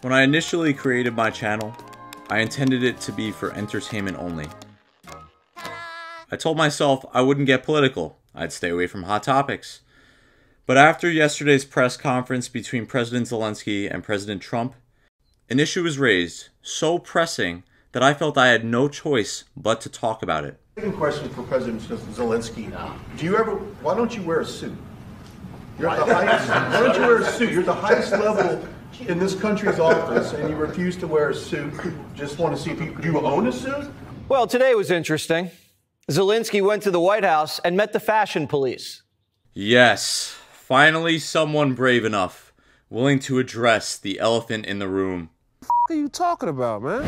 When I initially created my channel, I intended it to be for entertainment only. I told myself I wouldn't get political, I'd stay away from hot topics. But after yesterday's press conference between President Zelensky and President Trump, an issue was raised, so pressing that I felt I had no choice but to talk about it. Second question for President Zelensky. Why don't you wear a suit? You're at the highest, why don't you wear a suit? You're at the highest level in this country's office and you refuse to wear a suit. Just want to see if do you own a suit? Well, today was interesting. Zelensky went to the White House and met the fashion police. Yes, finally someone brave enough, willing to address the elephant in the room. What are you talking about, man?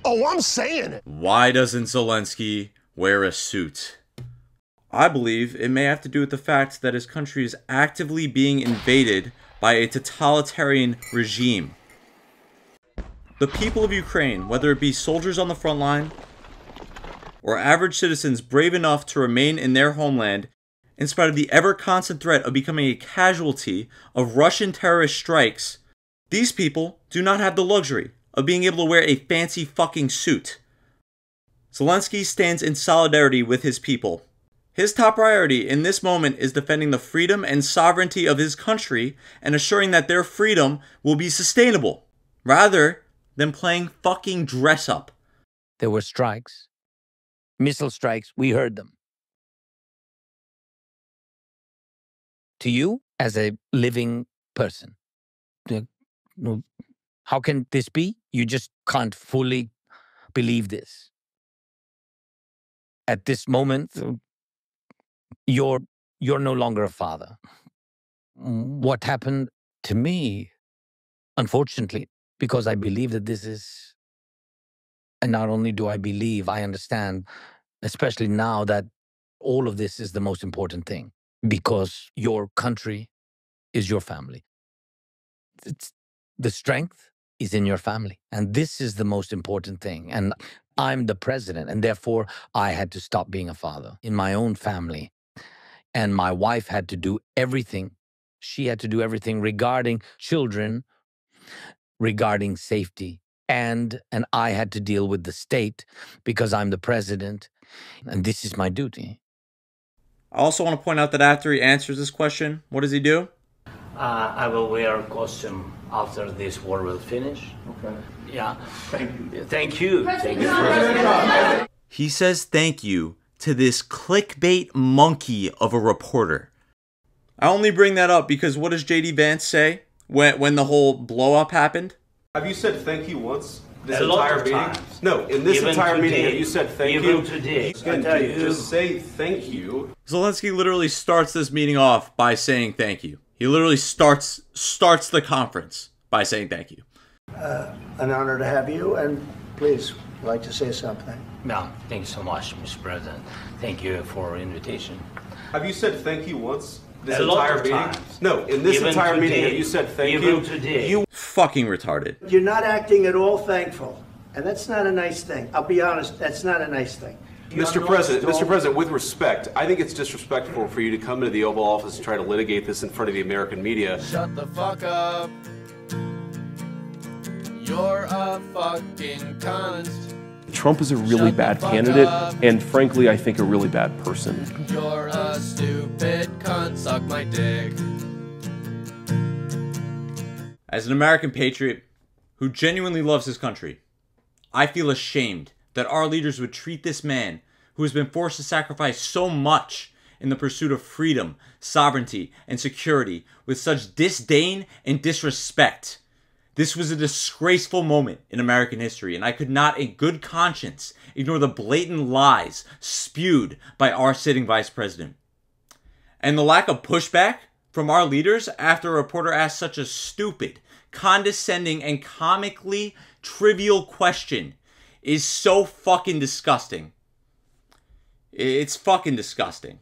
Oh, I'm saying it. Why doesn't Zelensky wear a suit? I believe it may have to do with the fact that his country is actively being invaded by a totalitarian regime. The people of Ukraine, whether it be soldiers on the front line or average citizens brave enough to remain in their homeland in spite of the ever-constant threat of becoming a casualty of Russian terrorist strikes, these people do not have the luxury of being able to wear a fancy fucking suit. Zelensky stands in solidarity with his people. His top priority in this moment is defending the freedom and sovereignty of his country and assuring that their freedom will be sustainable, rather than playing fucking dress up. There were strikes, missile strikes, we heard them. To you, as a living person, how can this be? You just can't fully believe this. At this moment, you're no longer a father. What happened to me, unfortunately, because I believe that this is, and not only do I believe, I understand, especially now that all of this is the most important thing, because your country is your family. The strength is in your family. And this is the most important thing. And I'm the president, and therefore I had to stop being a father in my own family. And my wife had to do everything. She had to do everything regarding children, regarding safety. And I had to deal with the state because I'm the president. And this is my duty. I also want to point out that after he answers this question, what does he do? I will wear a costume after this war will finish. Okay. Yeah. Thank you. Thank you. Thank you. He says thank you to this clickbait monkey of a reporter. I only bring that up because what does JD Vance say when the whole blow-up happened? Have you said thank you once this A lot entire of meeting? times. No, in this Even entire meeting, today. have you said thank Even you? today. Again, I tell you. just say thank you. Zelensky literally starts this meeting off by saying thank you. He literally starts the conference by saying thank you. An honor to have you, and please, I'd like to say something. No, thank you so much, Mr. President. Thank you for invitation. Have you said thank you once this A lot entire of meeting? times. No, in this Even entire meeting, today. have you said thank Even you? today. You Fucking retarded. You're not acting at all thankful, and that's not a nice thing. I'll be honest, that's not a nice thing. Mr. President, with respect, I think it's disrespectful for you to come into the Oval Office and try to litigate this in front of the American media. Shut the fuck up. You're a fucking cunt. Trump is a really bad candidate, and frankly, I think a really bad person. You're a stupid cunt. Suck my dick. As an American patriot who genuinely loves his country, I feel ashamed that our leaders would treat this man who has been forced to sacrifice so much in the pursuit of freedom, sovereignty, and security with such disdain and disrespect. This was a disgraceful moment in American history, and I could not in good conscience ignore the blatant lies spewed by our sitting vice president. And the lack of pushback from our leaders after a reporter asked such a stupid, condescending, and comically trivial question is so fucking disgusting. It's fucking disgusting.